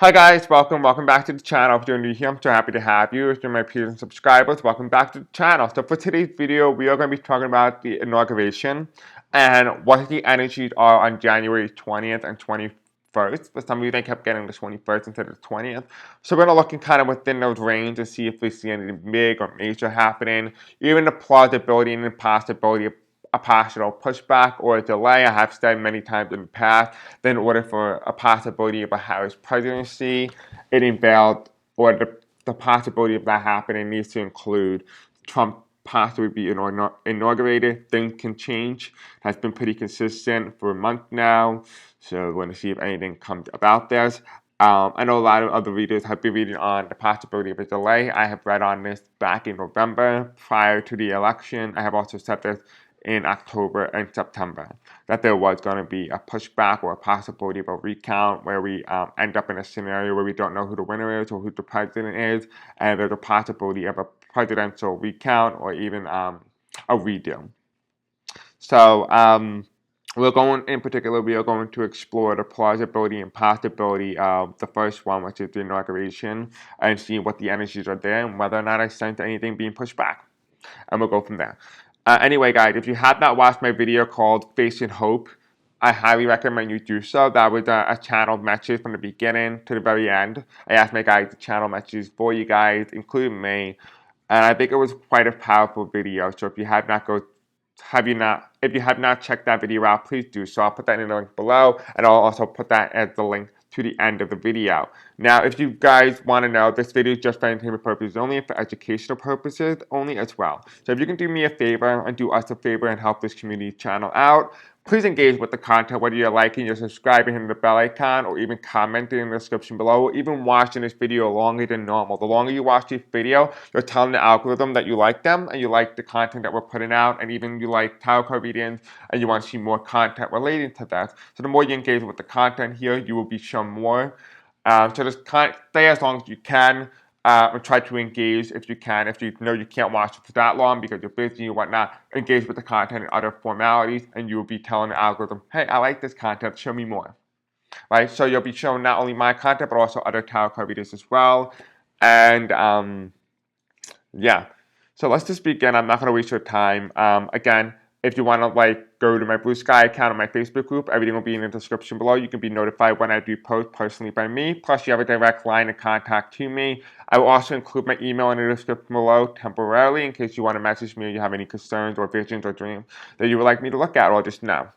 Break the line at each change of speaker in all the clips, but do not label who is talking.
Hi guys, welcome back to the channel. If you're new here, I'm so happy to have you. If you're my peers and subscribers, welcome back to the channel. So for today's video, we are going to be talking about the inauguration and what the energies are on January 20th and 21st. For some reason, I kept getting the 21st instead of the 20th. So we're going to look kind of within those ranges to see if we see anything big or major happening, even the plausibility and impossibility of a possible pushback or a delay. I have said many times in the past that in order for a possibility of a Harris presidency, it involved, or the possibility of that happening needs to include Trump possibly be inaugurated. Things can change. Has been pretty consistent for a month now. So we're going to see if anything comes about this. I know a lot of other readers have been reading on the possibility of a delay. I have read on this back in November prior to the election. I have also said this in October and September, that there was going to be a pushback or a possibility of a recount where we end up in a scenario where we don't know who the winner is or who the president is, and there's a possibility of a presidential recount or even a redo. So we are going to explore the plausibility and possibility of the first one, which is the inauguration, and see what the energies are there and whether or not I sense anything being pushed back. And we'll go from there. Anyway, guys, if you have not watched my video called Facing Hope, I highly recommend you do so. That was a channel message from the beginning to the very end. I asked my guys to channel messages for you guys, including me, and I think it was quite a powerful video. So if you have not checked that video out, please do so. I'll put that in the link below, and I'll also put that as the link to the end of the video. Now, if you guys want to know, this video is just for entertainment purposes only, for educational purposes only as well. So if you can do me a favor and do us a favor and help this community channel out, please engage with the content, whether you're liking, you're subscribing, hitting the bell icon, or even commenting in the description below, or even watching this video longer than normal. The longer you watch this video, you're telling the algorithm that you like them, and you like the content that we're putting out, and even you like tarot card readings, and you want to see more content relating to that. So the more you engage with the content here, you will be shown more. So just stay as long as you can. And try to engage if you can. If you know you can't watch it for that long because you're busy and whatnot, engage with the content and other formalities, and you'll be telling the algorithm, hey, I like this content, show me more. Right? So you'll be showing not only my content, but also other tarot card readers as well. And yeah. So let's just begin. I'm not going to waste your time. Again, if you want to go to my Blue Sky account or my Facebook group, everything will be in the description below. You can be notified when I do post personally by me. Plus, you have a direct line of contact to me. I will also include my email in the description below temporarily in case you want to message me or you have any concerns or visions or dreams that you would like me to look at or just know.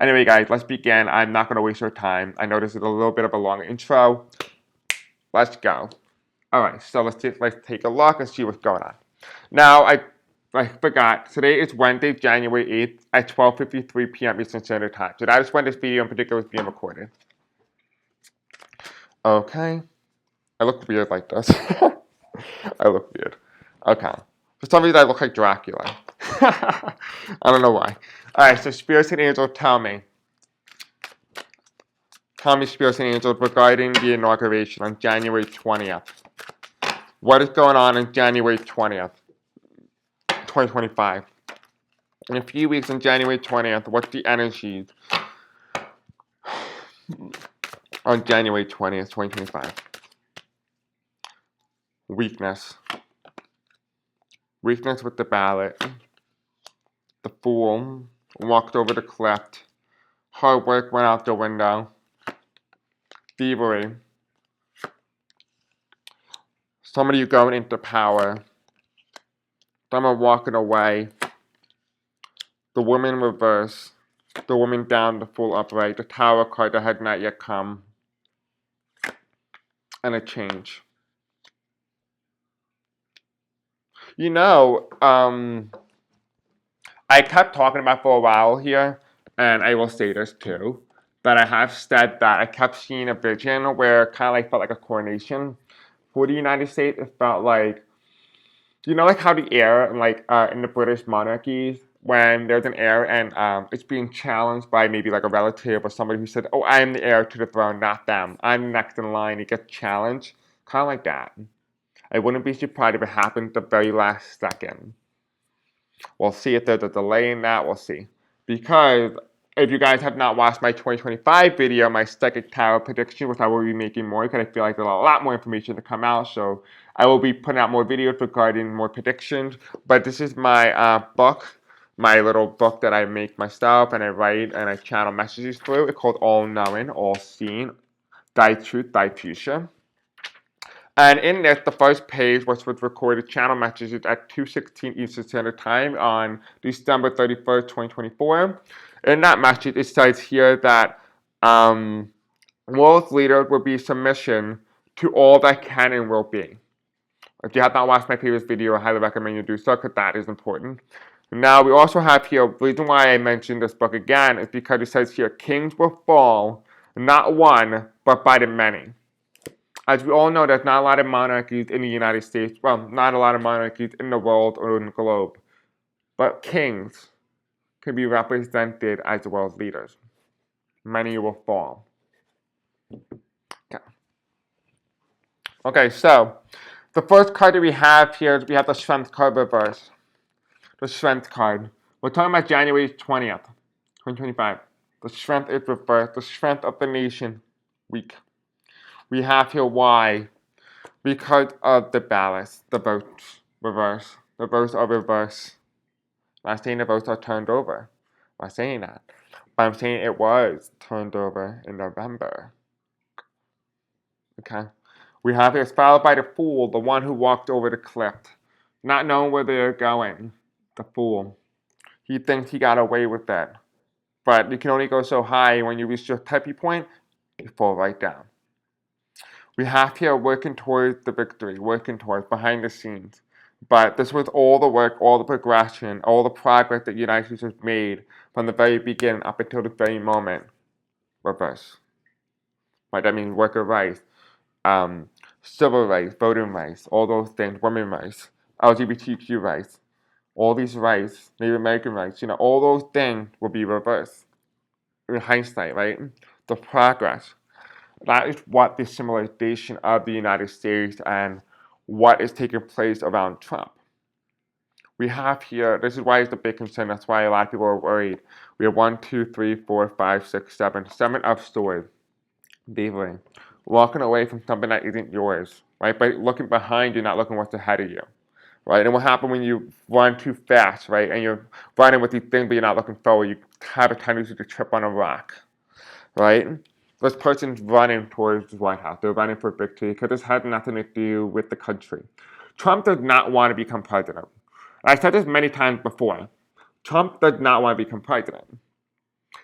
Anyway, guys, let's begin. I'm not going to waste your time. I know this is a little bit of a long intro. Let's go. All right, so let's take a look and see what's going on. Now, I forgot, today is Wednesday, January 8th at 12:53 p.m. Eastern Standard Time. So that is when this video in particular is being recorded. Okay. I look weird like this. I look weird. Okay. For some reason, I look like Dracula. I don't know why. Alright, so Spirits and Angels, tell me. Tell me, Spirits and Angels, regarding the inauguration on January 20th. What is going on January 20th, 2025? In a few weeks on January 20th, what's the energies on January 20th, 2025? Weakness. Weakness with the ballot. The Fool. Walked over the cliff. Hard work went out the window. Thievery. Some of you going into power. Some are walking away. The Woman reverse. The Woman down, the Fool upright. The Tower card that had not yet come. And a change. You know, I kept talking about for a while here, and I will say this too, that I have said that I kept seeing a vision where it kind of felt like a coronation for the United States. It felt like, you know, like how the heir in the British monarchies, when there's an heir and it's being challenged by maybe like a relative or somebody who said, oh, I am the heir to the throne, not them. I'm next in line. It gets challenged. Kind of like that. I wouldn't be surprised if it happened the very last second. We'll see if there's a delay in that. We'll see. Because if you guys have not watched my 2025 video, my psychic tarot prediction, which I will be making more because I feel like there's a lot more information to come out. So I will be putting out more videos regarding more predictions. But this is my book, my little book that I make myself and I write and I channel messages through. It's called All Knowing, All Seeing, Thy Truth, Thy Future. And in this, the first page was with recorded channel messages at 2:16 Eastern Standard Time on December 31st, 2024. In that message, it says here that world leaders will be submission to all that can and will be. If you have not watched my previous video, I highly recommend you do so because that is important. Now, we also have here, the reason why I mentioned this book again is because it says here, kings will fall, not one, but by the many. As we all know, there's not a lot of monarchies in the United States. Well, not a lot of monarchies in the world or in the globe. But kings can be represented as the world's leaders. Many will fall. Okay, so the first card that we have here is we have the Strength card reverse. The Strength card. We're talking about January 20th, 2025. The Strength is reversed. The strength of the nation, weak. We have here why. Because of the ballast, the votes reverse. The votes are reversed. I'm not saying the votes are turned over. I'm not saying that. But I'm saying it was turned over in November. Okay? We have here followed by the fool, the one who walked over the cliff, not knowing where they're going. The fool. He thinks he got away with that. But you can only go so high. When you reach your tipping point, you fall right down. We have here working towards the victory, working towards behind the scenes. But this was all the work, all the progression, all the progress that the United States has made from the very beginning up until this very moment. Reverse. Right? That means worker rights, civil rights, voting rights, all those things, women's rights, LGBTQ rights, all these rights, Native American rights, all those things will be reversed. In hindsight, right? The progress. That is what the symbolization of the United States and what is taking place around Trump. We have here, this is why it's a big concern, that's why a lot of people are worried. We have 1, 2, 3, 4, 5, 6, 7, 7 of swords. Thievery. Walking away from something that isn't yours, right? But looking behind you, not looking what's ahead of you, right? And what happens when you run too fast, right? And you're running with these things, but you're not looking forward. You have a tendency to trip on a rock, right? This person's running towards the White House. They're running for victory because this has nothing to do with the country. Trump does not want to become president. I've said this many times before. Trump does not want to become president.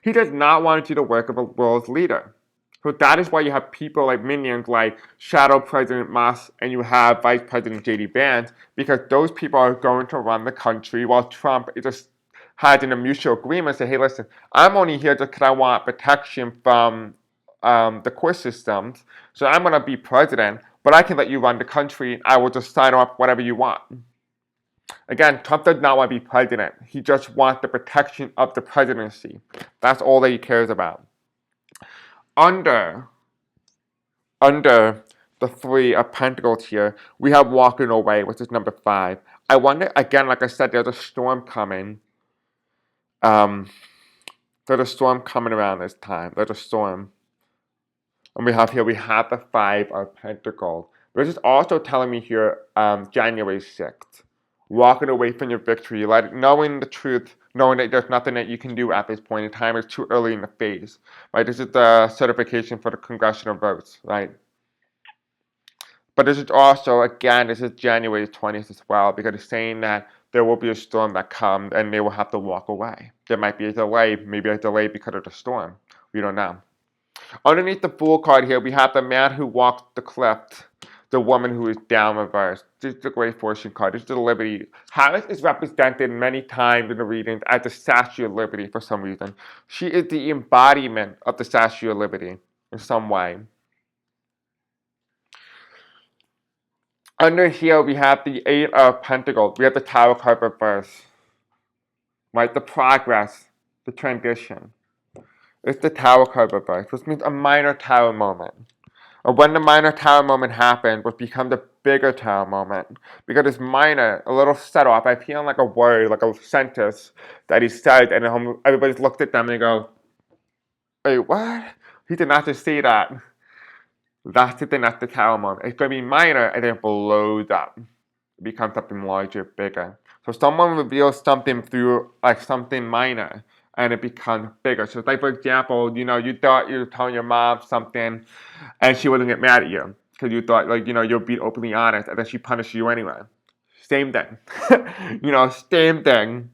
He does not want to do the work of a world's leader. So that is why you have people like minions like Shadow President Musk and you have Vice President J.D. Vance, because those people are going to run the country while Trump is just has a mutual agreement. Say, hey, listen, I'm only here just because I want protection from the court systems. So I'm going to be president, but I can let you run the country. I will just sign off whatever you want. Again, Trump does not want to be president. He just wants the protection of the presidency. That's all that he cares about. Under the 3 of Pentacles here, we have walking away, which is number 5. I wonder, again, like I said, there's a storm coming. There's a storm coming around this time. There's a storm. And we have the 5 of Pentacles. This is also telling me here, January 6th. Walking away from your victory, knowing the truth, knowing that there's nothing that you can do at this point in time. It's too early in the phase, right? This is the certification for the congressional votes, right? But this is also, again, this is January 20th as well, because it's saying that there will be a storm that comes and they will have to walk away. There might be a delay, maybe a delay because of the storm. We don't know. Underneath the Fool card here, we have the man who walked the cliff, the woman who is down reversed. This is the Great Fortune card. This is the Liberty. Harris is represented many times in the readings as the Statue of Liberty for some reason. She is the embodiment of the Statue of Liberty in some way. Under here, we have the 8 of Pentacles. We have the Tower card reversed. Right? The progress, the transition. It's the Tower card reversed, which means a minor tower moment. Or when the minor tower moment happens, what becomes a bigger tower moment. Because it's minor, a little set off. I feel like a word, like a sentence that he said, and everybody's looked at them and they go, wait, what? He did not just say that. That's the thing, that's the tower moment. It's going to be minor and then it blows up. It becomes something larger, bigger. So someone reveals something through like something minor and it becomes bigger. So like for example, you thought you were telling your mom something and she wouldn't get mad at you because you thought like, you'll be openly honest and then she punished you anyway. Same thing. Same thing.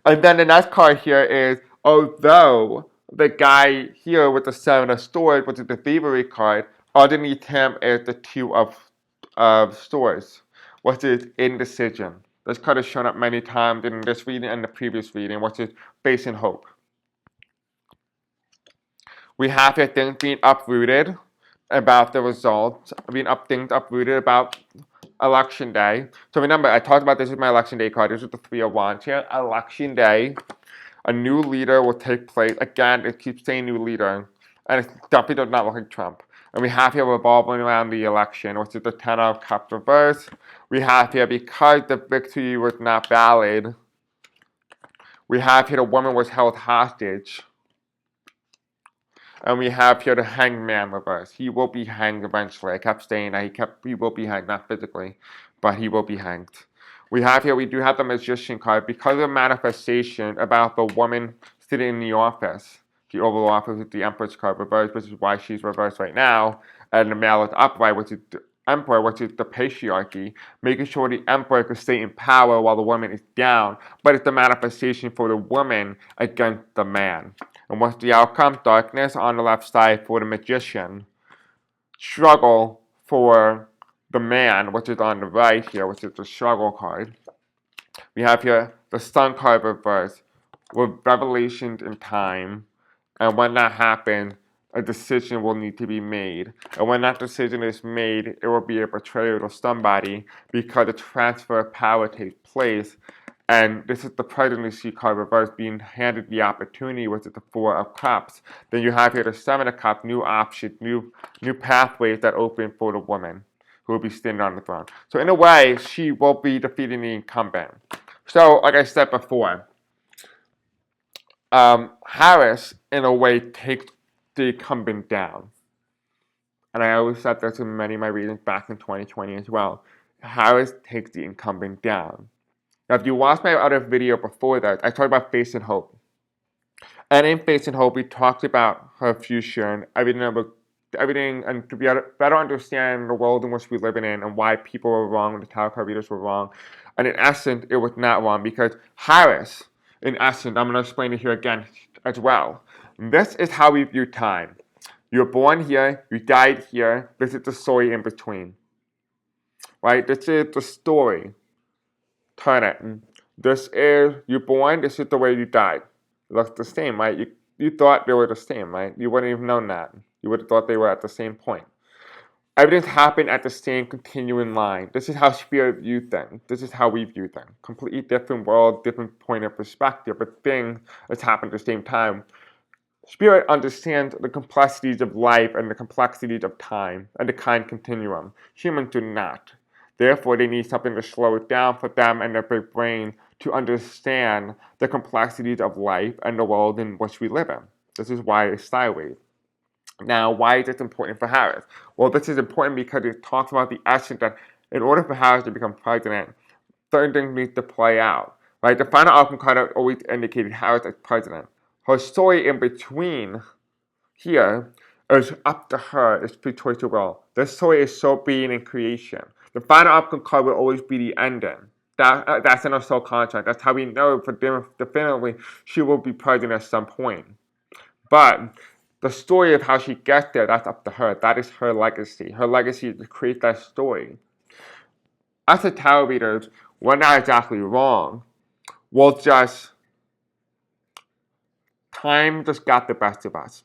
And then the next card here is, although the guy here with the Seven of Swords, which is the thievery card, underneath him is the Two of Swords, which is indecision. This card has shown up many times in this reading and the previous reading, which is faith and hope. We have here things being uprooted about the results, things uprooted about election day. So remember, I talked about this with my election day card. This is the Three of Wands here. Election day, a new leader will take place. Again, it keeps saying new leader, and it definitely does not look like Trump. And we have here revolving around the election, which is the Ten of Cups reverse. We have here, because the victory was not valid, we have here the woman was held hostage. And we have here the Hangman reverse. He will be hanged eventually. I kept saying that he will be hanged, not physically, but he will be hanged. We do have the Magician card because of the manifestation about the woman sitting in the office. The Oval Office with the Empress card reversed, which is why she's reversed right now. And the male is upright, which is the Emperor, which is the patriarchy, making sure the Emperor can stay in power while the woman is down. But it's the manifestation for the woman against the man. And what's the outcome? Darkness on the left side for the Magician. Struggle for the man, which is on the right here, which is the struggle card. We have here the Sun card reversed with revelations in time. And when that happens, a decision will need to be made. And when that decision is made, it will be a betrayal to somebody because the transfer of power takes place. And this is the presidency card reversed, being handed the opportunity, which is the Four of Cups. Then you have here the Seven of Cups, new options, new pathways that open for the woman who will be standing on the throne. So in a way, she will be defeating the incumbent. So, like I said before, Harris, in a way, takes the incumbent down. And I always said this in many of my readings back in 2020 as well. Harris takes the incumbent down. Now, if you watched my other video before that, I talked about faith and hope. And in faith and hope, we talked about her future and everything, and to better understand the world in which we live in and why people were wrong, the tarot card readers were wrong. And in essence, it was not wrong because Harris, in essence, I'm going to explain it here again as well. This is how we view time. You're born here, you died here, this is the story in between. Right? This is the story. Turn it. This is, you're born, this is the way you died. It looks the same, right? You thought they were the same, right? You wouldn't have known that. You would have thought they were at the same point. Everything's happened at the same continuing line. This is how spirit view things. This is how we view things. Completely different world, different point of perspective, but things that's happened at the same time. Spirit understands the complexities of life and the complexities of time and the kind continuum. Humans do not. Therefore, they need something to slow it down for them and their big brain to understand the complexities of life and the world in which we live in. This is why it's sideways. Now, why is this important for Harris? Well, this is important because it talks about the essence that in order for Harris to become president, certain things need to play out. Right? The final outcome card always indicated Harris as president. Her story in between here is up to her. It's free choice of will. This story is soul being and creation. The final outcome card will always be the ending. That's in her soul contract. That's how we know for definitely she will be president at some point. But the story of how she gets there, that's up to her. That is her legacy. Her legacy is to create that story. As a tarot readers, we're not exactly wrong. We'll just, time just got the best of us.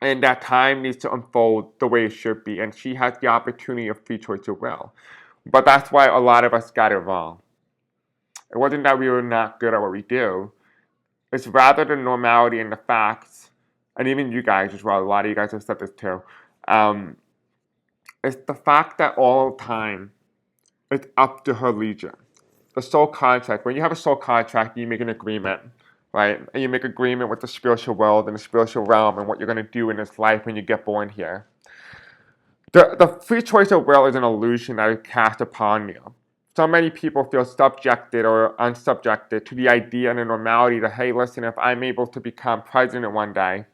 And that time needs to unfold the way it should be. And she has the opportunity of free choice of will. But that's why a lot of us got it wrong. It wasn't that we were not good at what we do. It's rather the normality and the facts, and even you guys as well, a lot of you guys have said this too. It's the fact that all the time, it's up to her legion. The soul contract, when you have a soul contract, you make an agreement right? And you make agreement with the spiritual world and the spiritual realm and what you're going to do in this life when you get born here. The free choice of will is an illusion that is cast upon you. So many people feel subjected or unsubjected to the idea and the normality that, hey, listen, if I'm able to become president one day,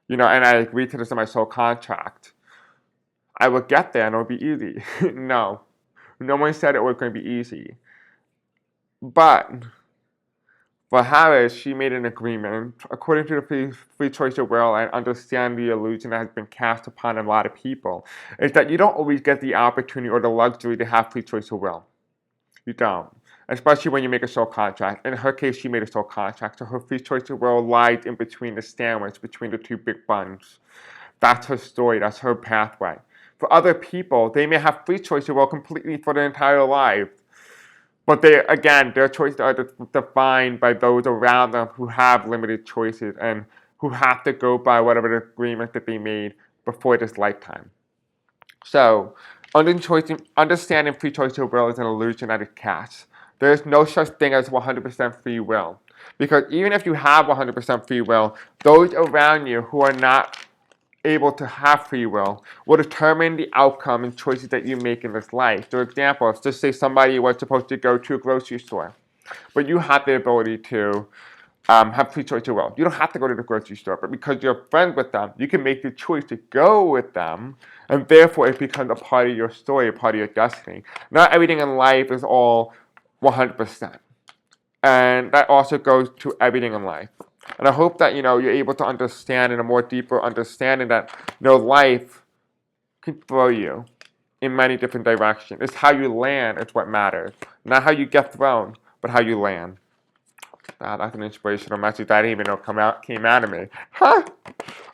and I agree to this in my soul contract, I will get there and it'll be easy. No. No one said it was going to be easy. But for Harris, she made an agreement, according to the free choice of will, and understand the illusion that has been cast upon a lot of people, is that you don't always get the opportunity or the luxury to have free choice of will. You don't. Especially when you make a soul contract. In her case, she made a soul contract, so her free choice of will lies in between the sandwich, between the two big buns. That's her story, that's her pathway. For other people, they may have free choice of will completely for their entire life. But their choices are defined by those around them who have limited choices and who have to go by whatever the agreement that they made before this lifetime. So, understanding free choice of will is an illusion that is cast. There is no such thing as 100% free will. Because even if you have 100% free will, those around you who are not able to have free will determine the outcome and choices that you make in this life. For example, let's just say somebody was supposed to go to a grocery store, but you have the ability to have free choice of will. You don't have to go to the grocery store, but because you're friends with them, you can make the choice to go with them, and therefore it becomes a part of your story, a part of your destiny. Not everything in life is all 100%. And that also goes to everything in life. And I hope that you're able to understand in a more deeper understanding that life can throw you in many different directions. It's how you land is what matters. Not how you get thrown, but how you land. That's an inspirational message that I didn't even know came out of me. Huh?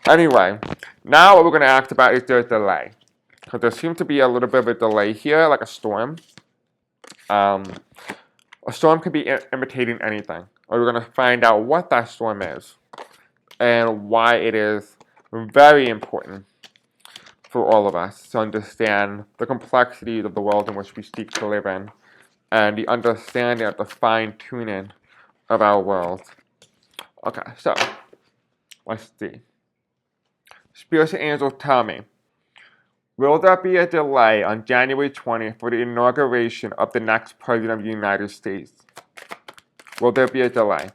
Anyway, now what we're going to ask about is the delay. Because there seems to be a little bit of a delay here, like a storm. A storm could be imitating anything. Or we're going to find out what that storm is and why it is very important for all of us to understand the complexities of the world in which we seek to live in and the understanding of the fine-tuning of our world. Okay, so let's see. Spiritual angels tell me, will there be a delay on January 20th for the inauguration of the next President of the United States? Will there be a delay?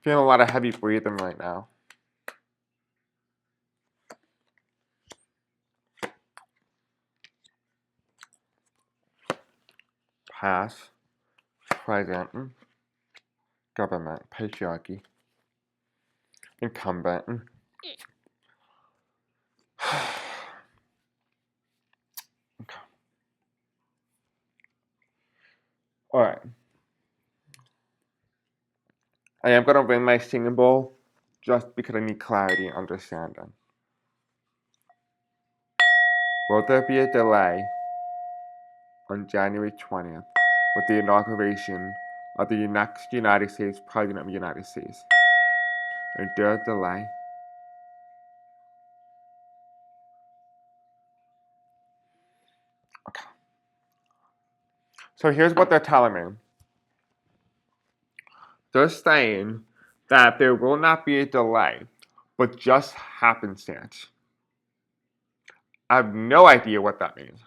Feeling a lot of heavy breathing right now. Past, present, government, patriarchy, incumbent. Okay. Alright. I am going to ring my singing bowl just because I need clarity and understanding. Will there be a delay on January 20th with the inauguration of the next United States President of the United States? Is there a delay? Okay. So here's what they're telling me. They're saying that there will not be a delay, but just happenstance. I have no idea what that means.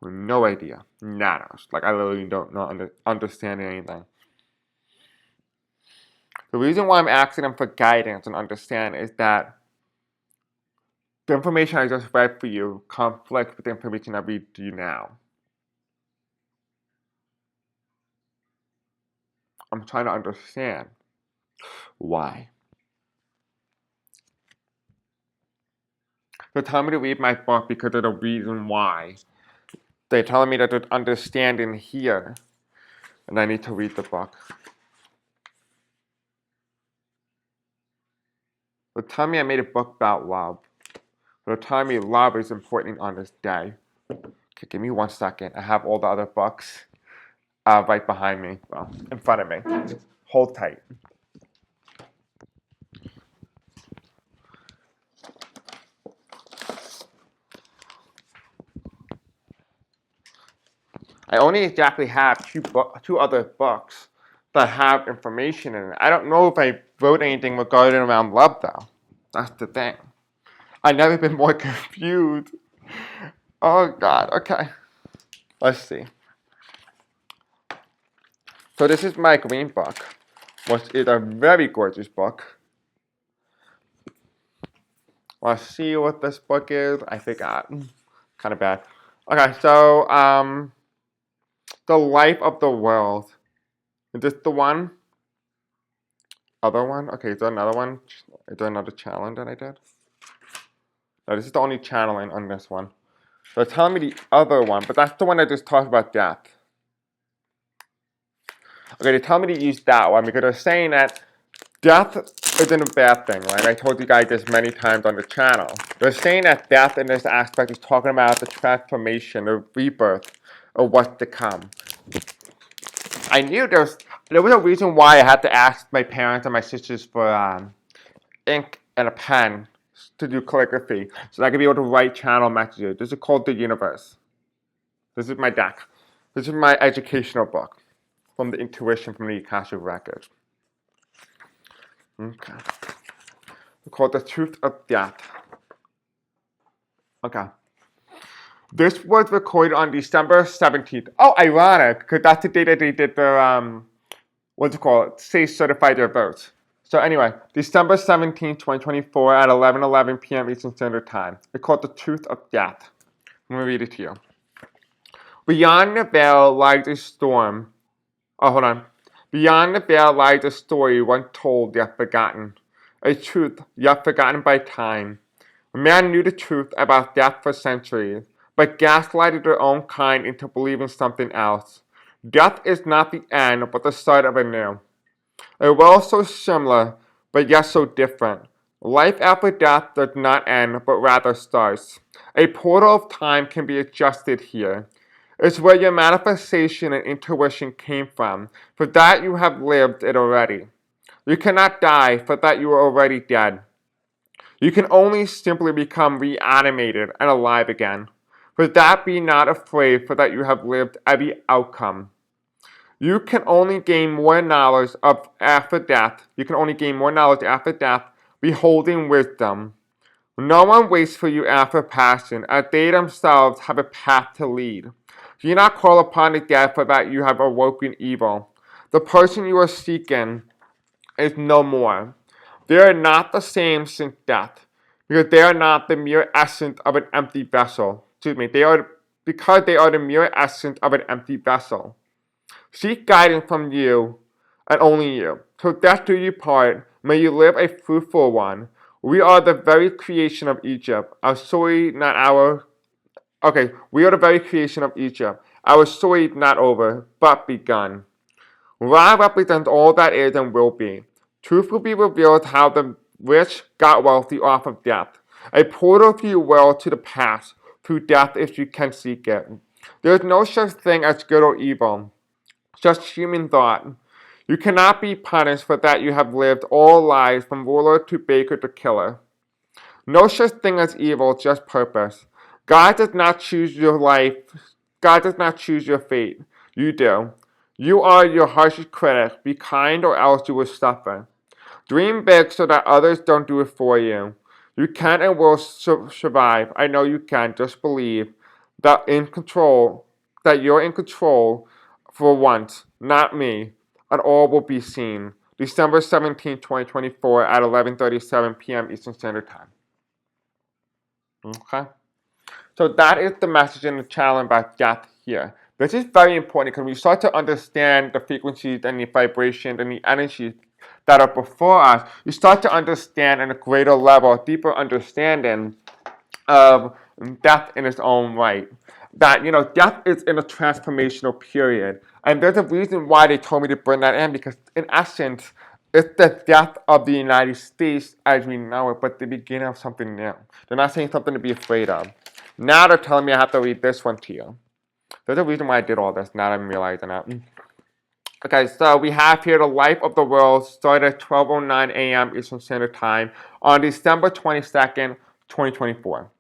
No idea. Nada. Like, I literally don't know understand anything. The reason why I'm asking them for guidance and understand is that the information I just read for you conflicts with the information I read to you now. I'm trying to understand why. They're telling me to read my book because of the reason why. They're telling me that there's understanding here. And I need to read the book. They're telling me I made a book about love. They're telling me love is important on this day. Okay, give me 1 second. I have all the other books right behind me. Well, in front of me. Hold tight. I only exactly have two other books that have information in it. I don't know if I wrote anything regarding around love though. That's the thing. I've never been more confused. Oh God, okay. Let's see. So this is my green book, which is a very gorgeous book. Let's see what this book is. I forgot. Kind of bad. Okay, so The Life of the World. Is this the one? Other one? Okay, is there another one? Is there another challenge that I did? No, this is the only channeling on this one. They're telling me the other one, but that's the one I just talked about death. Okay, they tell me to use that one because they're saying that death isn't a bad thing, right? I told you guys this many times on the channel. They're saying that death in this aspect is talking about the transformation, the rebirth of what's to come. I knew there was a reason why I had to ask my parents and my sisters for ink and a pen to do calligraphy so that I could be able to write channel messages. This is called the universe. This is my deck. This is my educational book from the intuition from the Akashic records. Okay. It's called The Truth of Death. Okay. This was recorded on December 17th. Oh, ironic, because that's the day that they did their, what's it called? Say certified their votes. So anyway, December 17th, 2024 at 11:11 p.m. Eastern Standard Time. It's called The Truth of Death. I'm going to read it to you. Beyond the veil lies a storm. Oh, hold on. Beyond the veil lies a story once told yet forgotten. A truth yet forgotten by time. Man knew the truth about death for centuries, but gaslighted their own kind into believing something else. Death is not the end, but the start of a new. A world so similar, but yet so different. Life after death does not end, but rather starts. A portal of time can be adjusted here. It's where your manifestation and intuition came from. For that you have lived it already. You cannot die, for that you are already dead. You can only simply become reanimated and alive again. For that be not afraid, for that you have lived every outcome. You can only gain more knowledge of after death. You can only gain more knowledge after death, beholding wisdom. No one waits for you after passing, as they themselves have a path to lead. Do not call upon the dead, for that you have awoken evil. The person you are seeking is no more. They are not the same since death, because they are not the mere essence of an empty vessel. Because they are the mere essence of an empty vessel. Seek guidance from you, and only you. Till death do you part, may you live a fruitful one. We are the very creation of Egypt. Our story, not our. Okay, we are the very creation of Egypt. Our story not over, but begun. Ra represents all that is and will be. Truth will be revealed how the rich got wealthy off of death. A portal, if you will, to the past, through death if you can seek it. There is no such thing as good or evil, just human thought. You cannot be punished for that you have lived all lives from ruler to baker to killer. No such thing as evil, just purpose. God does not choose your life. God does not choose your fate. You do. You are your harshest critic. Be kind or else you will suffer. Dream big so that others don't do it for you. You can and will survive. I know you can. Just believe that you're in control for once, not me, and all will be seen. December 17, 2024 at 11:37 p.m. Eastern Standard Time. Okay? So that is the message in the channel about death here. This is very important because we start to understand the frequencies and the vibrations and the energies that are before us. You start to understand on a greater level, a deeper understanding of death in its own right. That, death is in a transformational period. And there's a reason why they told me to bring that in, because in essence, it's the death of the United States as we know it, but the beginning of something new. They're not saying something to be afraid of. Now they're telling me I have to read this one to you. There's a reason why I did all this, now I'm realizing that. Okay, so we have here the life of the world started at 12:09 a.m. Eastern Standard Time on December 22nd, 2024.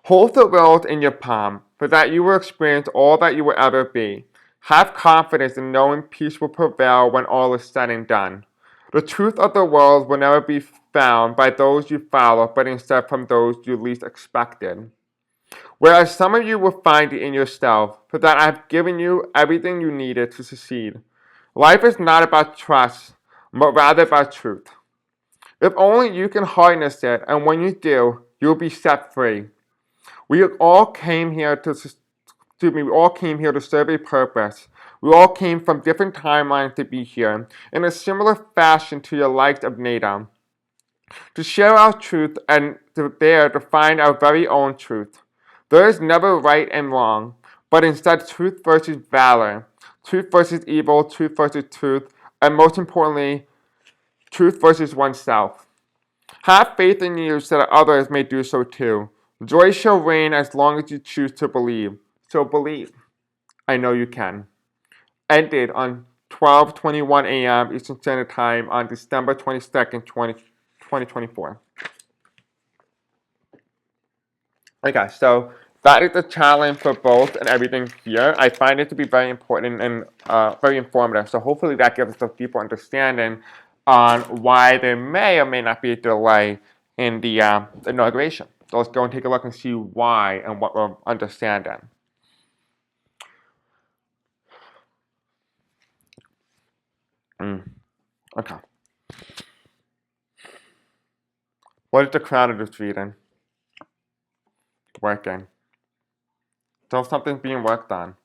Hold the world in your palm, for that you will experience all that you will ever be. Have confidence in knowing peace will prevail when all is said and done. The truth of the world will never be found by those you follow, but instead from those you least expected. Whereas some of you will find it in yourself, for that I have given you everything you needed to succeed. Life is not about trust, but rather about truth. If only you can harness it, and when you do, you'll be set free. We all came here to serve a purpose. We all came from different timelines to be here, in a similar fashion to your likes of NATO, to share our truth and to find our very own truth. There is never right and wrong, but instead truth versus valor, truth versus evil, truth versus truth, and most importantly, truth versus oneself. Have faith in you so that others may do so too. Joy shall reign as long as you choose to believe. So believe. I know you can. Ended on 12:21 a.m. Eastern Standard Time on December 22nd, 2024. Okay, so that is the challenge for both and everything here. I find it to be very important and very informative. So hopefully that gives us a deeper understanding on why there may or may not be a delay in the inauguration. So let's go and take a look and see why and what we're understanding. Okay. What is the crown of this reading? Working. So something's being worked on.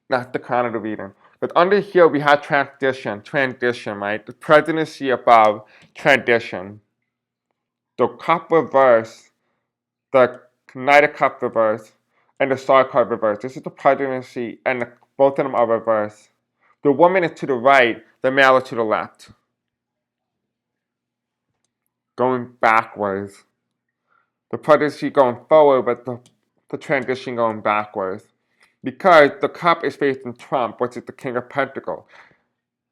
That's the crown of the reading. But under here we have transition, right? The presidency above, transition. The cup reverse, the knight of cup reverse, and the star card reverse. This is the presidency, and both of them are reversed. The woman is to the right, the male is to the left. Going backwards. The presidency going forward, but the transition going backwards. Because the cup is facing Trump, which is the King of Pentacles.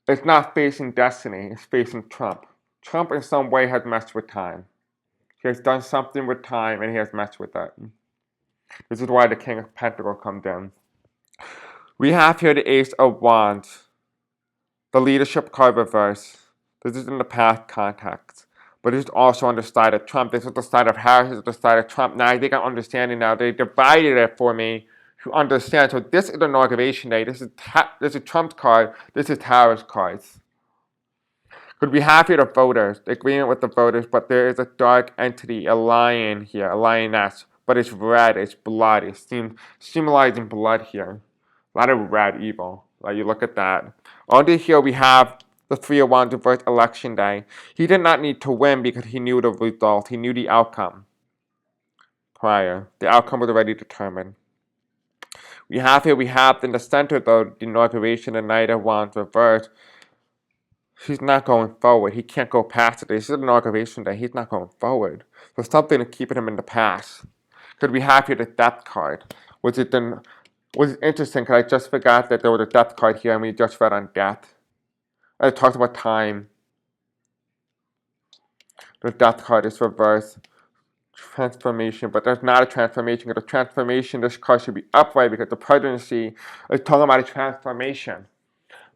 It's not facing destiny, it's facing Trump. Trump in some way has messed with time. He has done something with time and he has messed with it. This is why the King of Pentacles comes in. We have here the Ace of Wands, the leadership card reverse. This is in the past context. But this is also on the side of Trump. This is the side of Harris, this is the side of Trump. Now I think I'm understanding now. They divided it for me to understand. So this is the inauguration day. This is Trump's card. This is Harris' cards. Could we have here the voters, the agreement with the voters, but there is a dark entity, a lion here, a lioness, but it's red, it's blood, it seems symbolizing blood here. A lot of red evil. Like you look at that. Under here we have the 3 of Wands reverse election day. He did not need to win because he knew the result. He knew the outcome prior. The outcome was already determined. We have in the center though, the inauguration, the Knight of Wands reverse. He's not going forward. He can't go past it. This is an inauguration day. He's not going forward. So something is keeping him in the past. Could we have here the death card? Was interesting because I just forgot that there was a death card here and we just read on death. I talked about time. The death card is reversed. Transformation, but there's not a transformation. Because the transformation, this card should be upright because the presidency is talking about a transformation.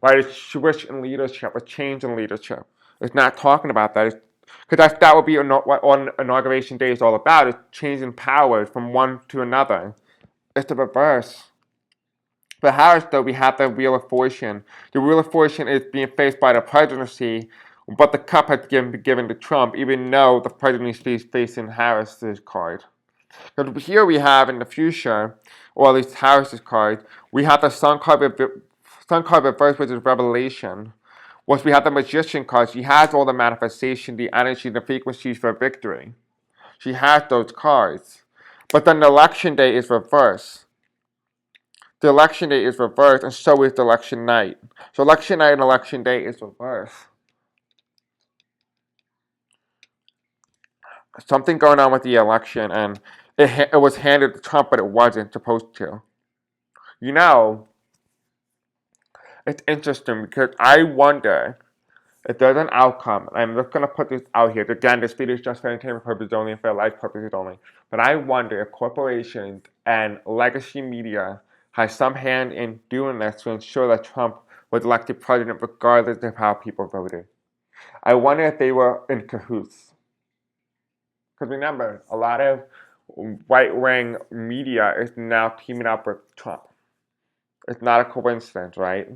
Right, a switch in leadership, a change in leadership. It's not talking about that. Because that would be what Inauguration Day is all about. It's changing power from one to another. It's the reverse. For Harris, though, we have the Wheel of Fortune. The Wheel of Fortune is being faced by the presidency, but the cup has been given to Trump, even though the presidency is facing Harris's card. But here we have in the future, or at least Harris's card, we have the Sun card reverse, which is Revelation. Once we have the Magician card, he has all the manifestation, the energy, the frequencies for victory. She has those cards. But then the election day is reversed. The election day is reversed, and so is the election night. So election night and election day is reversed. Something going on with the election, and it was handed to Trump, but it wasn't supposed to. You know, it's interesting because I wonder if there's an outcome. I'm just going to put this out here. Again, this video is just for entertainment purposes only and for life purposes only. But I wonder if corporations and legacy media has some hand in doing this to ensure that Trump was elected president regardless of how people voted. I wonder if they were in cahoots. Because remember, a lot of right-wing media is now teaming up with Trump. It's not a coincidence, right?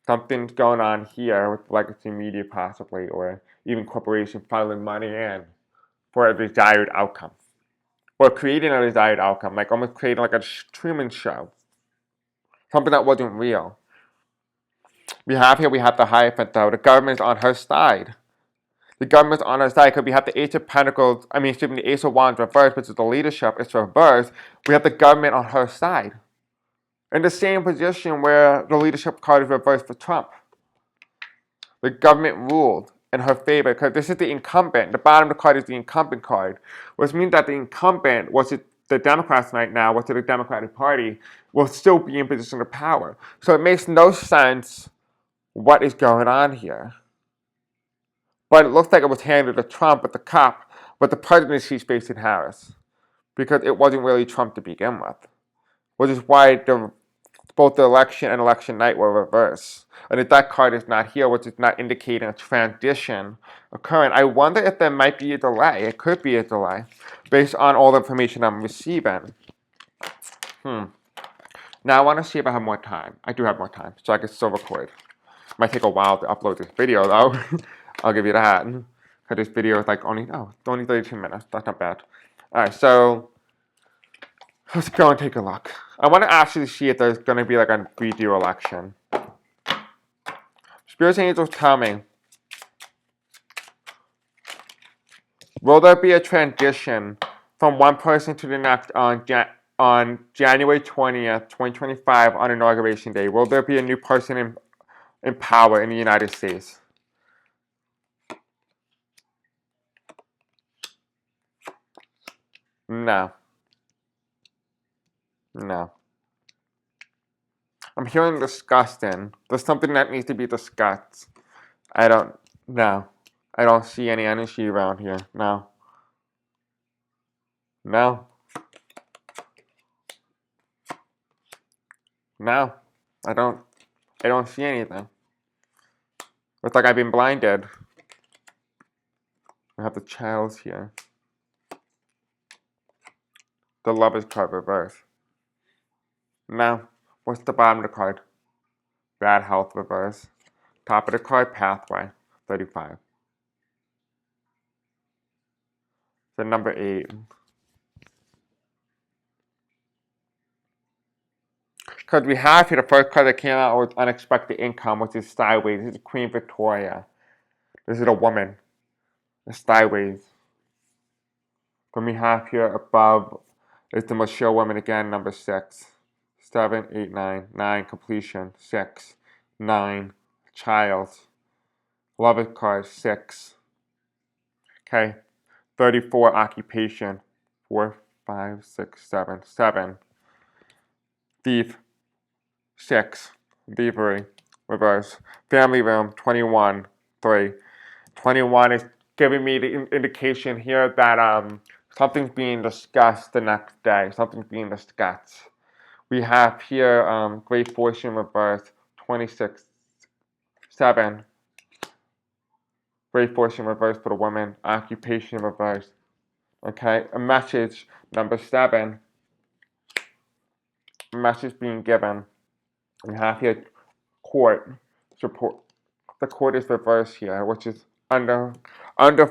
Something's going on here with legacy media possibly, or even corporations funneling money in for a desired outcome. Or creating a desired outcome, like almost creating like a Truman Show. Something that wasn't real. We have the Hierophant though. The government's on her side. The government's on her side because we have the Ace of Pentacles, the Ace of Wands reversed, which is the leadership, it's reversed. We have the government on her side. In the same position where the leadership card is reversed for Trump. The government ruled in her favor because this is the incumbent. The bottom of the card is the incumbent card, which means that the incumbent, which is the Democrats right now, which is the Democratic Party, will still be in position of power. So it makes no sense what is going on here. But it looks like it was handed to Trump at the cup, but the presidency is facing Harris because it wasn't really Trump to begin with, which is why both the election and election night were reversed. And if that card is not here, which is not indicating a transition occurring, I wonder if there might be a delay. It could be a delay based on all the information I'm receiving. Now I want to see if I have more time. I do have more time, so I can still record. It might take a while to upload this video though. I'll give you that. Because this video is like only 32 minutes. That's not bad. Alright, so let's go and take a look. I want to actually see if there's going to be like a redo election. Spirit angels tell me, will there be a transition from one person to the next on January 20th, 2025 on Inauguration Day? Will there be a new person in power in the United States? No. No. I'm hearing disgusting. There's something that needs to be discussed. No. I don't see any energy around here. No. No. No. I don't see anything. It's like I've been blinded. I have the childs here. The Lover's card reverse. No. What's the bottom of the card? Bad health reverse. Top of the card, pathway. 35. So number 8. Because we have here the first card that came out was unexpected income, which is sideways. This is Queen Victoria. This is a woman. It's sideways. Then we have here above is the mature woman again, number 6. 7, 8, 9. 9, completion. 6. 9, child. Lover's card, 6. Okay. 34, occupation. 4, 5, 6, 7. 7. Thief. 6. Thievery. Reverse. Family room. 21. 3. 21 is giving me the indication here that something's being discussed the next day. Something's being discussed. We have here Great Fortune reverse. 26. 7. Great Fortune reverse for the woman. Occupation reverse. Okay. A message. Number 7. A message being given. We have here court support. The court is reversed here, which is under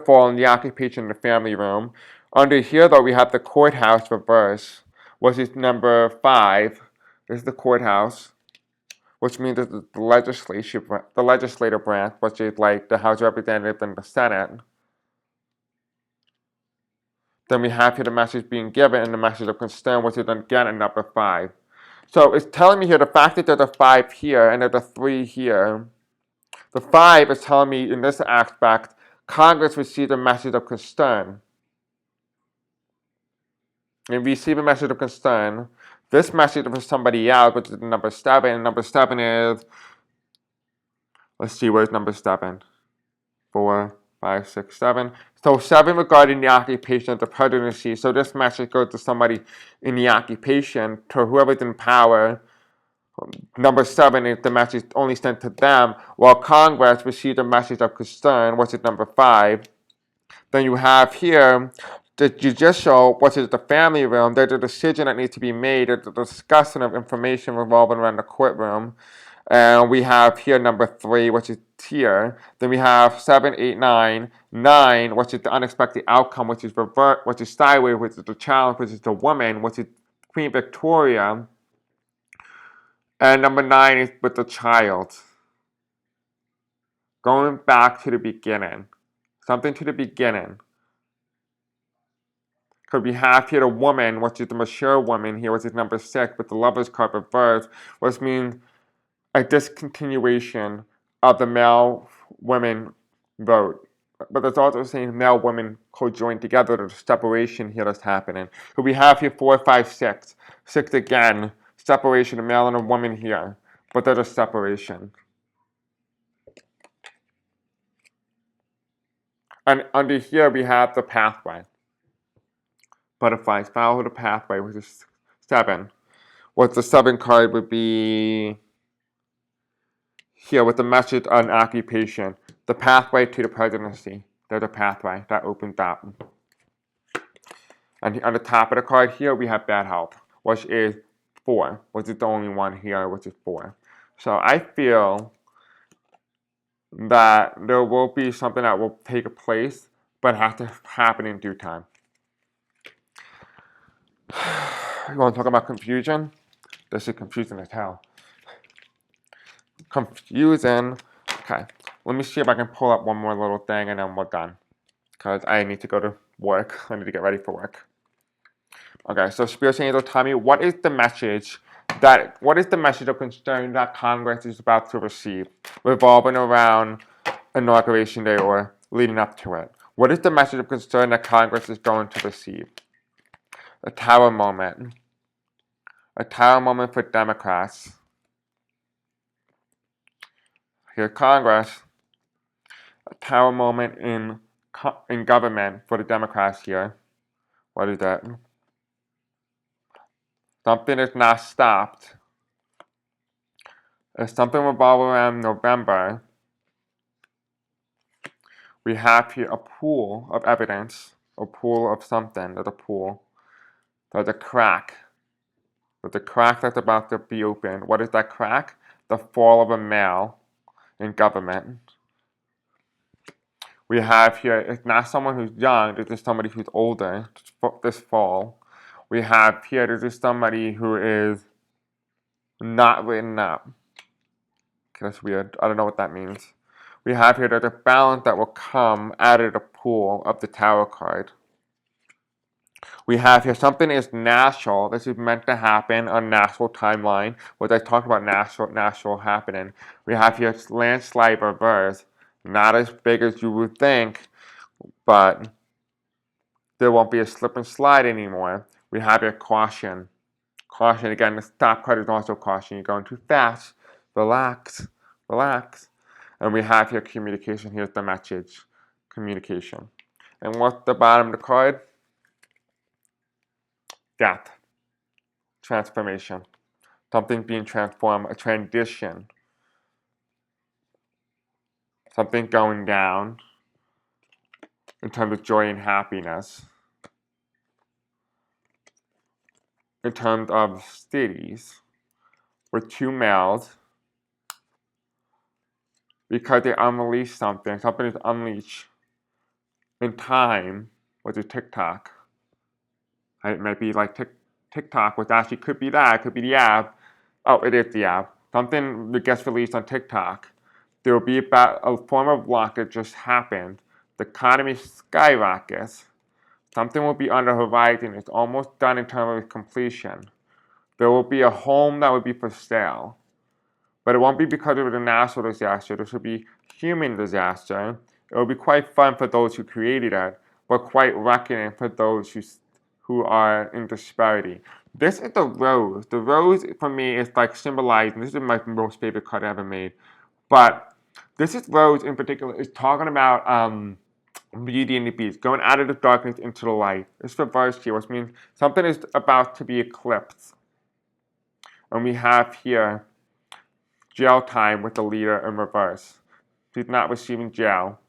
fall in the occupation in the family room. Under here, though, we have the courthouse reverse, which is number 5. This is the courthouse, which means it's the legislative branch, which is like the House of Representatives and the Senate. Then we have here the message being given and the message of concern, which is again a number 5. So it's telling me here the fact that there's a 5 here and there's a 3 here. The 5 is telling me in this aspect, Congress received a message of concern. And receive a message of concern. This message is for somebody else, which is number 7. And number 7 is, let's see, where's number 7? 4, 5, 6, 7. So 7 regarding the occupation of the presidency. So this message goes to somebody in the occupation, to whoever's in power. Number 7 is the message only sent to them, while Congress received a message of concern, which is number 5. Then you have here the judicial, which is the family realm. There's a decision that needs to be made. There's a discussion of information revolving around the courtroom. And we have here number 3, which is here. Then we have 7, 8, 9, 9, which is the unexpected outcome, which is which is sideways, which is the challenge, which is the woman, which is Queen Victoria. And number 9 is with the child. Going back to the beginning. Something to the beginning. Because we have here the woman, which is the mature woman here, which is number 6, with the Lover's card reversed, which means a discontinuation of the male-women vote. But there's also saying male-women co-join together. There's a separation here that's happening. So we have here 4, 5, 6. 6 again. Separation, a male and a woman here. But there's a separation. And under here we have the pathway. Butterflies follow the pathway, which is 7. What the 7 card would be here with the message on occupation. The pathway to the presidency. There's a pathway that opens up. And on the top of the card here, we have bad health, which is 4, which is the only one here, which is 4. So I feel that there will be something that will take place, but it has to happen in due time. You want to talk about confusion? This is confusing as hell. Confusing. Okay, let me see if I can pull up one more little thing and then we're done. Because I need to go to work. I need to get ready for work. Okay, so Spirit Angel, tell me what is the message of concern that Congress is about to receive, revolving around Inauguration Day or leading up to it? What is the message of concern that Congress is going to receive? A Tower moment. A Tower moment for Democrats. Here, Congress. A Tower moment in government for the Democrats here. What is that? Something is not stopped. If something revolving around November, we have here a pool of evidence, a pool of something. There's a pool. There's a crack. There's a crack that's about to be opened. What is that crack? The fall of a male in government. We have here, it's not someone who's young, this is somebody who's older this fall. We have here, this is somebody who is not written up. Okay, that's weird. I don't know what that means. We have here, there's a balance that will come out of the pool of the Tower card. We have here, something is national. This is meant to happen on national timeline. What I talked about national happening. We have here landslide reverse. Not as big as you would think, but there won't be a slip and slide anymore. We have here caution. Caution, again, the stop card is also caution. You're going too fast. Relax. Relax. And we have here communication. Here's the message. Communication. And what's the bottom of the card? Death. Transformation. Something being transformed. A transition. Something going down in terms of joy and happiness. In terms of cities with 2 males because they unleash something. Something is unleashed in time, which is TikTok. It might be like TikTok, which actually could be that. It could be the app. Oh, it is the app. Something that gets released on TikTok. There will be about a form of block that just happened. The economy skyrockets. Something will be on the horizon. It's almost done in terms of completion. There will be a home that will be for sale. But it won't be because of a natural disaster. This will be human disaster. It will be quite fun for those who created it, but quite reckoning for those who are in disparity. This is the rose. The rose for me is like symbolizing. This is my most favorite card I ever made. But this is rose in particular is talking about Beauty and the Beast, going out of the darkness into the light. It's reversed here, which means something is about to be eclipsed. And we have here jail time with the leader in reverse. He's not receiving jail.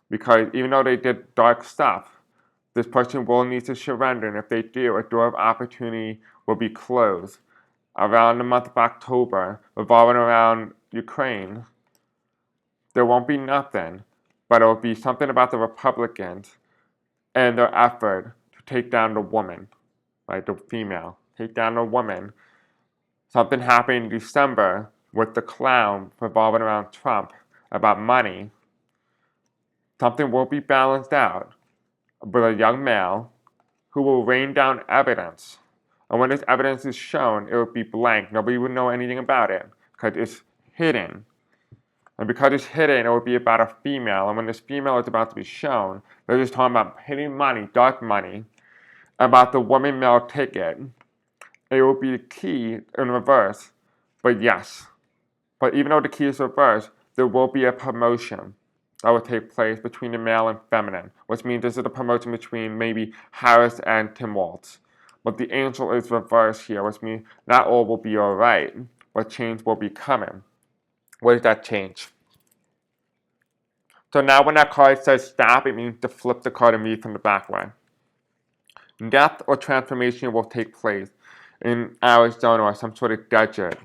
Because even though they did dark stuff, this person will need to surrender, and if they do, a door of opportunity will be closed. Around the month of October, revolving around Ukraine, there won't be nothing, but it will be something about the Republicans and their effort to take down the woman, right, the female, take down the woman. Something happened in December with the clown revolving around Trump about money. Something will be balanced out with a young male who will rain down evidence. And when this evidence is shown, it will be blank. Nobody would know anything about it because it's hidden. And because it's hidden, it will be about a female. And when this female is about to be shown, they're just talking about hidden money, dark money, about the woman-male ticket. It will be the key in reverse. But yes. But even though the key is reversed, there will be a promotion that will take place between the male and feminine, which means this is a promotion between maybe Harris and Tim Walz. But the angel is reversed here, which means not all will be alright, but change will be coming. What is that change? So now when that card says stop, it means to flip the card and read from the back way. Death or transformation will take place in Arizona or some sort of desert.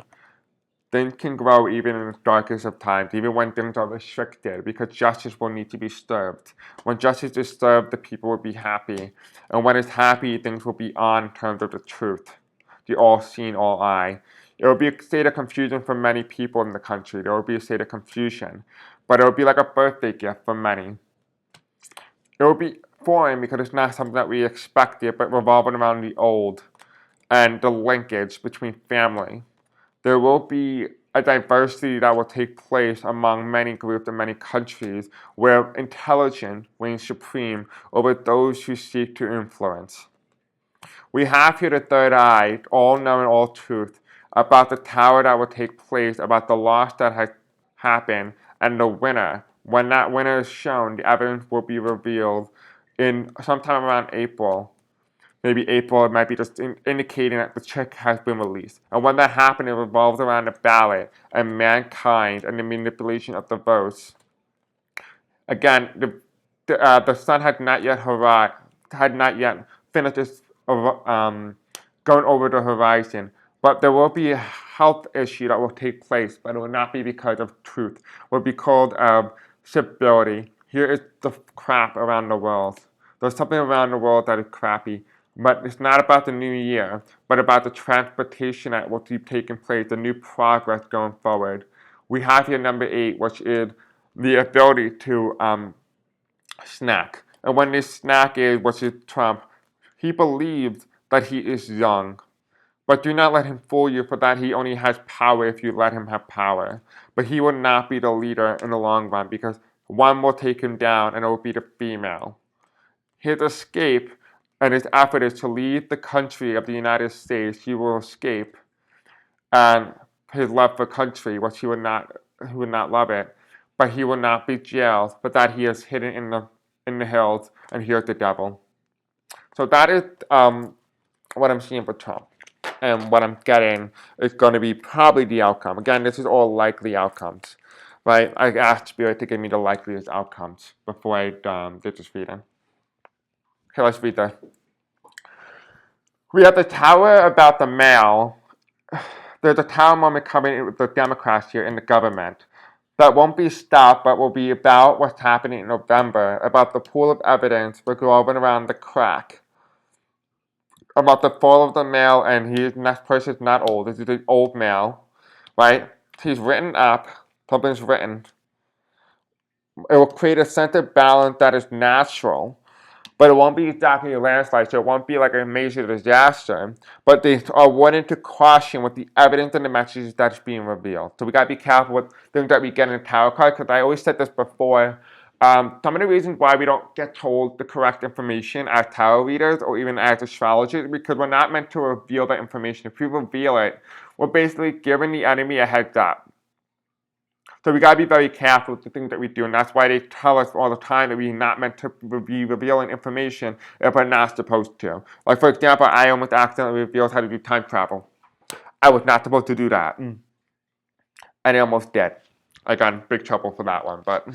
Things can grow even in the darkest of times, even when things are restricted, because justice will need to be served. When justice is served, the people will be happy. And when it's happy, things will be on in terms of the truth. The all-seeing, all-eye. It will be a state of confusion for many people in the country. There will be a state of confusion. But it will be like a birthday gift for many. It will be foreign because it's not something that we expected, but revolving around the old and the linkage between family. There will be a diversity that will take place among many groups and many countries where intelligence reigns supreme over those who seek to influence. We have here the third eye, all knowing, all truth, about the tower that will take place, about the loss that has happened, and the winner. When that winner is shown, the evidence will be revealed in sometime around April. Maybe April, it might be just indicating that the check has been released. And when that happens, it revolves around the ballot and mankind and the manipulation of the votes. Again, the sun had not yet finished its going over the horizon. But there will be a health issue that will take place, but it will not be because of truth. It will be called stability. Here is the crap around the world. There's something around the world that is crappy. But it's not about the new year, but about the transportation that will keep taking place, the new progress going forward. We have here number 8, which is the ability to snack. And when this snack is, which is Trump, he believes that he is young. But do not let him fool you, for that he only has power if you let him have power. But he will not be the leader in the long run, because one will take him down, and it will be the female. His escape and his effort is to leave the country of the United States. He will escape, and his love for country, which he would not love it, but he will not be jailed, but that he is hidden in the hills, and here's the devil. So that is what I'm seeing for Trump, and what I'm getting is going to be probably the outcome. Again, this is all likely outcomes, right? I asked Spirit to give me the likeliest outcomes before I did this reading. Okay, let's read this. We have the tower about the male. There's a tower moment coming with the Democrats here in the government that won't be stopped, but will be about what's happening in November, about the pool of evidence revolving around the crack, about the fall of the male, and next person is not old. This is an old male, right? He's written up. Something's written. It will create a sense of balance that is natural. but it won't be exactly a landslide, so it won't be like a major disaster. But they are wanting to caution with the evidence and the messages that's being revealed. So we gotta be careful with things that we get in a tarot card, because I always said this before. Some of the reasons why we don't get told the correct information as tarot readers or even as astrologers, because we're not meant to reveal that information. If we reveal it, we're basically giving the enemy a heads up. So we gotta be very careful with the things that we do, and that's why they tell us all the time that we're not meant to be revealing information if we're not supposed to. Like, for example, I almost accidentally revealed how to do time travel. I was not supposed to do that, and I almost did. I got in big trouble for that one, but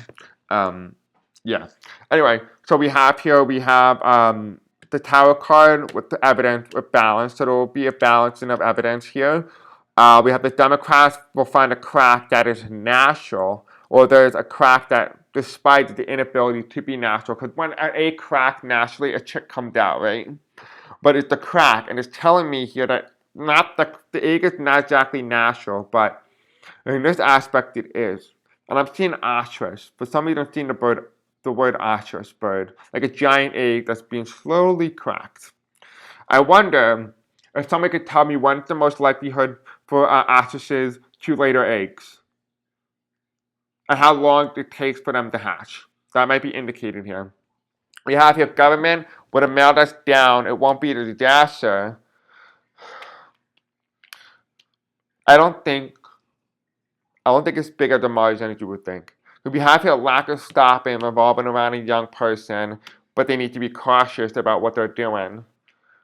yeah. Anyway, so we have the tarot card with the evidence with balance. So there will be a balancing of evidence here. We have the Democrats will find a crack that is natural, or there's a crack that, despite the inability to be natural, because when a crack naturally, a chick comes out, right? But it's the crack, and it's telling me here that not the egg is not exactly natural, but in this aspect it is. And I'm seeing ostrich. For some reason, I'm seeing the word ostrich bird, like a giant egg that's being slowly cracked. I wonder if somebody could tell me when's the most likelihood for ostriches to lay their eggs, and how long it takes for them to hatch. That might be indicated here. We have here government with a male that's down. It won't be a disaster. I don't think it's bigger than Mars than you would think. We have here a lack of stopping revolving around a young person, but they need to be cautious about what they're doing.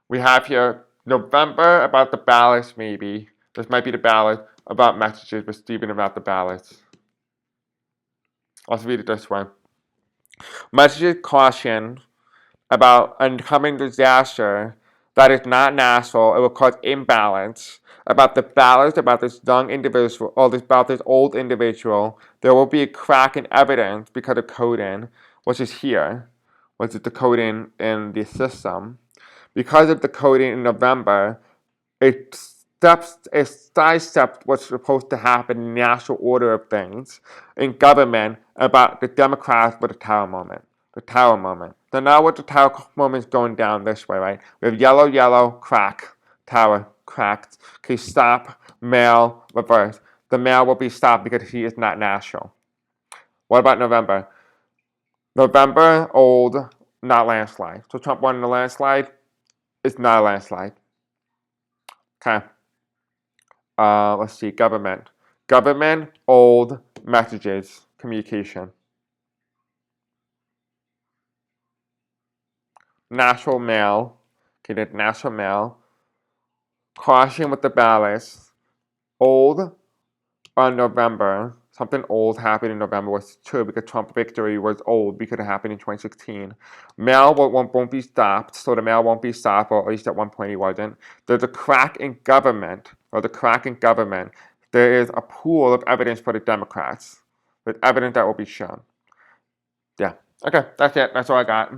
We have here November about the ballots, maybe. This might be the ballot about messages receiving about the ballots. Let's read it this way. Messages caution about incoming disaster that is not natural. It will cause imbalance. About the balance, about this young individual, or about this old individual, there will be a crack in evidence because of coding, which is here, which is the coding in the system. Because of the coding in November, it sidesteps what's supposed to happen in the actual order of things in government about the Democrats with the tower moment. The tower moment. So now what the tower moment is going down this way, right? We have yellow, yellow, crack, tower, cracked. Okay, stop, male, reverse. The male will be stopped because he is not natural. What about November? November, old, not landslide. So Trump won the landslide. It's not a landslide. Okay. Let's see, government. Government, old, messages, communication. Natural male. Okay, that's natural male. Caution with the ballots. Old on November. Something old happened in November was true because Trump victory was old because it happened in 2016. Male won't be stopped, so the male won't be stopped, or at least at one point he wasn't. There's a crack in government, There is a pool of evidence for the Democrats. With evidence that will be shown. Yeah. Okay, that's it. That's all I got.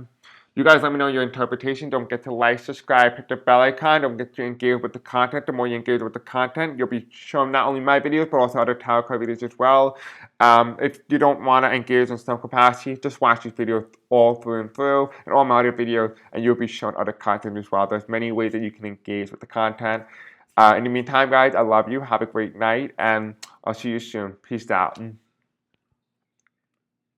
You guys let me know your interpretation. Don't forget to like, subscribe, hit the bell icon. Don't forget to engage with the content. The more you engage with the content, you'll be shown not only my videos, but also other tarot card videos as well. If you don't want to engage in some capacity, just watch these videos all through and through, and all my other videos, and you'll be shown other content as well. There's many ways that you can engage with the content. In the meantime, guys, I love you. Have a great night, and I'll see you soon. Peace out.